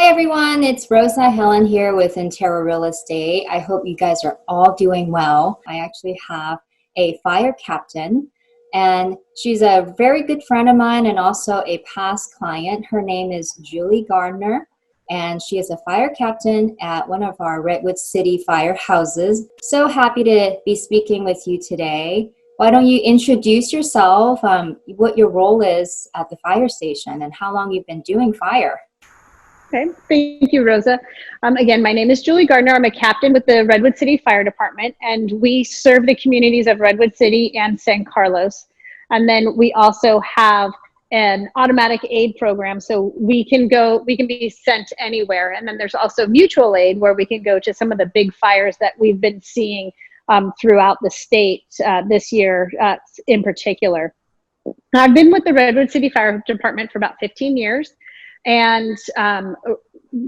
everyone, it's Rosa Helen here with Intero Real Estate. I hope you guys are all doing well. I actually have a fire captain, and she's a very good friend of mine and also a past client. Her name is Julie Gardner, and she is a fire captain at one of our Redwood City firehouses. So happy to be speaking with you today. Why don't you introduce yourself, what your role is at the fire station, and how long you've been doing fire? Okay, thank you, Rosa. Again, my name is Julie Gardner. I'm a captain with the Redwood City Fire Department, and we serve the communities of Redwood City and San Carlos. And then we also have an automatic aid program, so we can be sent anywhere. And then there's also mutual aid, where we can go to some of the big fires that we've been seeing throughout the state this year in particular. I've been with the Redwood City Fire Department for about 15 years. And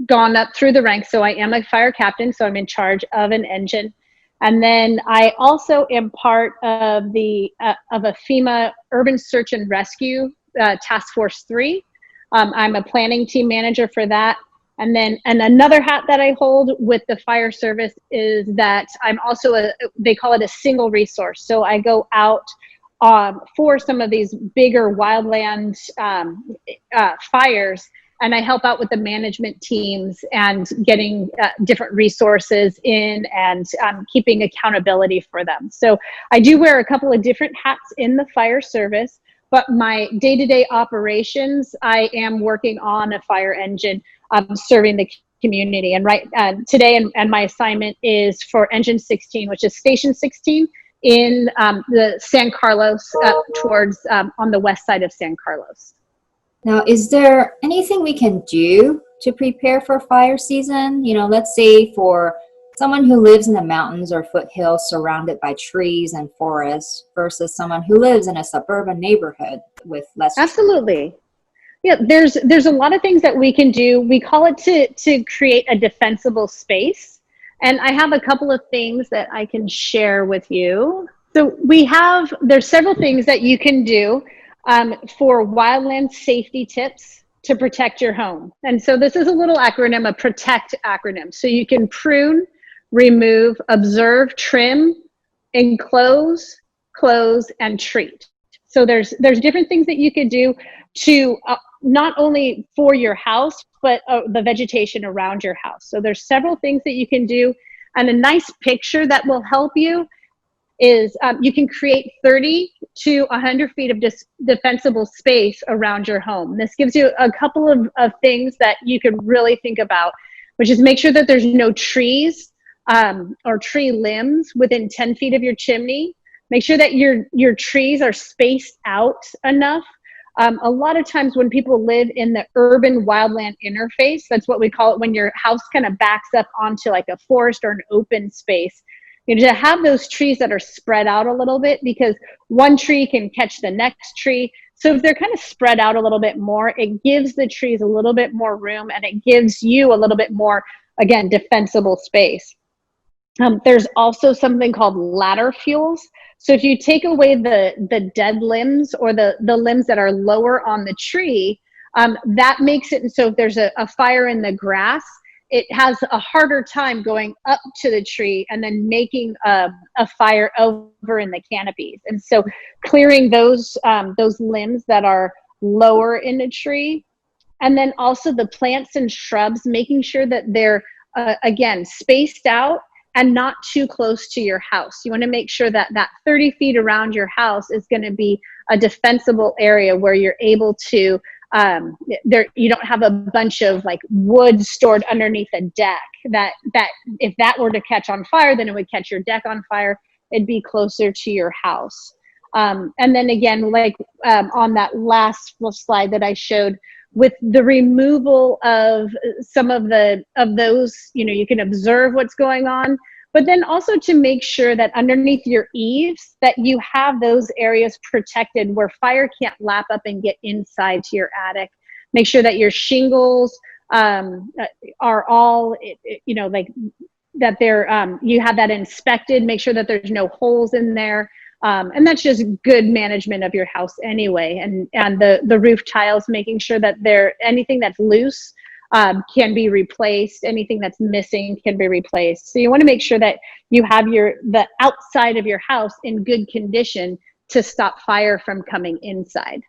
gone up through the ranks. So I am a fire captain, so I'm in charge of an engine. And then I also am part of a FEMA Urban Search and Rescue Task Force 3. I'm a planning team manager for that. And then another hat that I hold with the fire service is that I'm also they call it a single resource. So I go out for some of these bigger wildland fires, and I help out with the management teams and getting different resources in and keeping accountability for them. So I do wear a couple of different hats in the fire service, but my day-to-day operations, I am working on a fire engine serving the community. And today, and my assignment is for Engine 16, which is Station 16 in the San Carlos, towards on the west side of San Carlos. Now, is there anything we can do to prepare for fire season? You know, let's say for someone who lives in the mountains or foothills surrounded by trees and forests versus someone who lives in a suburban neighborhood with less. Absolutely. Yeah, there's a lot of things that we can do. We call it to create a defensible space. And I have a couple of things that I can share with you. So there's several things that you can do for wildland safety tips to protect your home. And so this is a little acronym, a PROTECT acronym. So you can prune, remove, observe, trim, enclose, close, and treat. So there's different things that you could do to not only for your house, but the vegetation around your house. So there's several things that you can do. And a nice picture that will help you is you can create 30 to 100 feet of defensible space around your home. This gives you a couple of things that you can really think about, which is make sure that there's no trees or tree limbs within 10 feet of your chimney. Make sure that your trees are spaced out enough. A lot of times when people live in the urban wildland interface, that's what we call it, when your house kind of backs up onto like a forest or an open space, you know, to have those trees that are spread out a little bit, because one tree can catch the next tree. So if they're kind of spread out a little bit more, it gives the trees a little bit more room, and it gives you a little bit more, again, defensible space. There's also something called ladder fuels. So if you take away the dead limbs or the limbs that are lower on the tree, that makes it so if there's a fire in the grass, it has a harder time going up to the tree and then making a fire over in the canopies. And so clearing those limbs that are lower in the tree, and then also the plants and shrubs, making sure that they're, again, spaced out and not too close to your house. You want to make sure that 30 feet around your house is going to be a defensible area where you're able to, you don't have a bunch of like wood stored underneath a deck that if that were to catch on fire, then it would catch your deck on fire. It'd be closer to your house. And then again, like on that last slide that I showed, with the removal of some of those, you know, you can observe what's going on, but then also to make sure that underneath your eaves that you have those areas protected where fire can't lap up and get inside to your attic. Make sure that your shingles are all, you know, like that they're, you have that inspected, make sure that there's no holes in there. And that's just good management of your house anyway. And the roof tiles, making sure that anything that's loose can be replaced. Anything that's missing can be replaced. So you want to make sure that you have the outside of your house in good condition to stop fire from coming inside.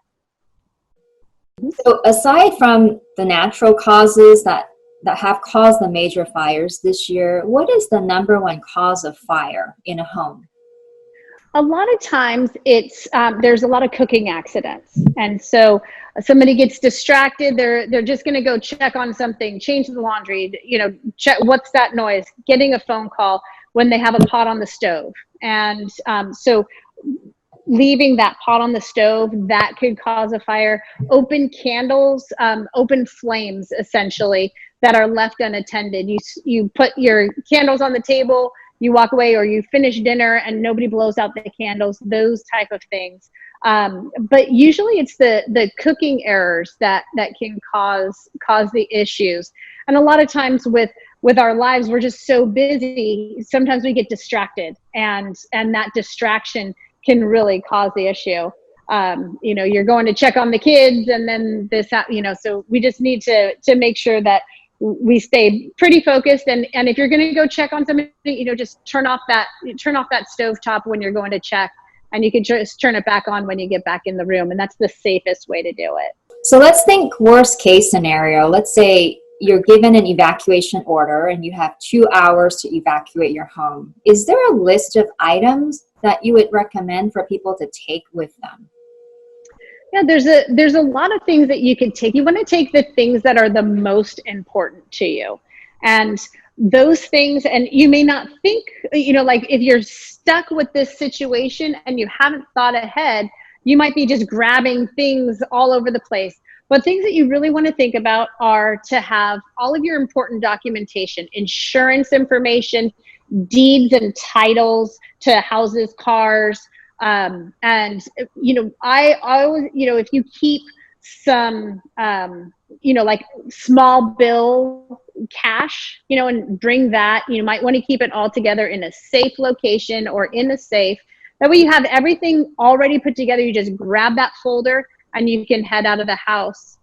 So aside from the natural causes that have caused the major fires this year, what is the number one cause of fire in a home? A lot of times it's there's a lot of cooking accidents, and so somebody gets distracted. They're just going to go check on something, change the laundry, check what's that noise, getting a phone call when they have a pot on the stove, and so leaving that pot on the stove, that could cause a fire. Open candles, open flames, essentially, that are left unattended. You put your candles on the table, you walk away, or you finish dinner and nobody blows out the candles, those type of things. But usually it's the cooking errors that can cause the issues. And a lot of times with our lives, we're just so busy, sometimes we get distracted, and that distraction can really cause the issue. You're going to check on the kids, and then so we just need to make sure that we stay pretty focused. And if you're going to go check on somebody, just turn off that stovetop when you're going to check, and you can just turn it back on when you get back in the room. And that's the safest way to do it. So let's think worst case scenario. Let's say you're given an evacuation order and you have 2 hours to evacuate your home. Is there a list of items that you would recommend for people to take with them? Yeah, there's a lot of things that you can take. You want to take the things that are the most important to you. And those things, and you may not think, like if you're stuck with this situation and you haven't thought ahead, you might be just grabbing things all over the place. But things that you really want to think about are to have all of your important documentation, insurance information, deeds and titles to houses, cars. And, I always, if you keep some, like small bill cash, and bring that, you might want to keep it all together in a safe location or in a safe. That way you have everything already put together. You just grab that folder and you can head out of the house.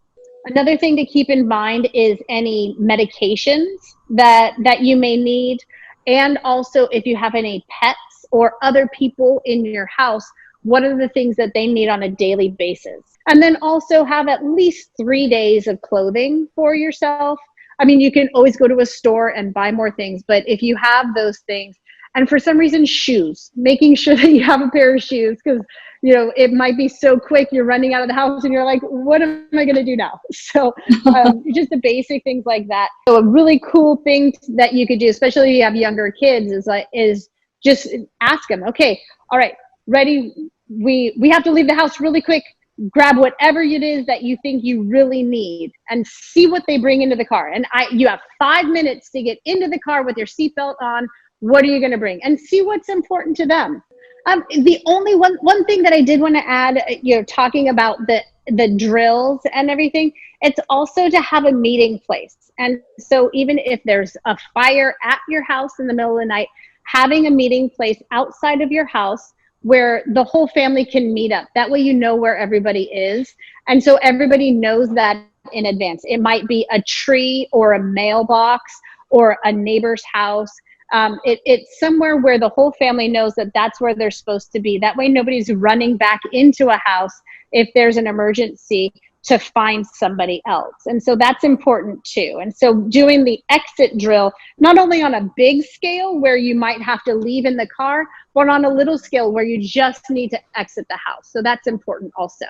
Another thing to keep in mind is any medications that you may need. And also if you have any pets or other people in your house, what are the things that they need on a daily basis? And then also have at least 3 days of clothing for yourself. I mean, you can always go to a store and buy more things, but if you have those things, and for some reason, shoes, making sure that you have a pair of shoes, because it might be so quick, you're running out of the house and you're like, what am I going to do now? So just the basic things like that. So a really cool thing that you could do, especially if you have younger kids, is just ask them, okay, all right, ready? We have to leave the house really quick. Grab whatever it is that you think you really need and see what they bring into the car. And you have 5 minutes to get into the car with your seatbelt on. What are you going to bring? And see what's important to them. The only one thing that I did want to add, talking about the drills and everything, it's also to have a meeting place. And so even if there's a fire at your house in the middle of the night, having a meeting place outside of your house where the whole family can meet up. That way you know where everybody is. And so everybody knows that in advance. It might be a tree or a mailbox or a neighbor's house. It's somewhere where the whole family knows that that's where they're supposed to be. That way nobody's running back into a house if there's an emergency to find somebody else. And so that's important too. And so doing the exit drill, not only on a big scale where you might have to leave in the car, but on a little scale where you just need to exit the house. So that's important also.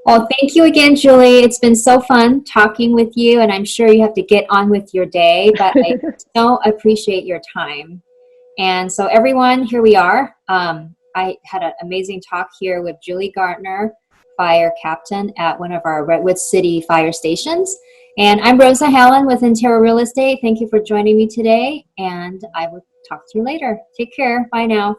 Well, thank you again, Julie. It's been so fun talking with you, and I'm sure you have to get on with your day, but I so appreciate your time. And so everyone, here we are. I had an amazing talk here with Julie Gardner, fire captain at one of our Redwood City fire stations. And I'm Rosa Helen with Intera Real Estate. Thank you for joining me today, and I will talk to you later. Take care. Bye now.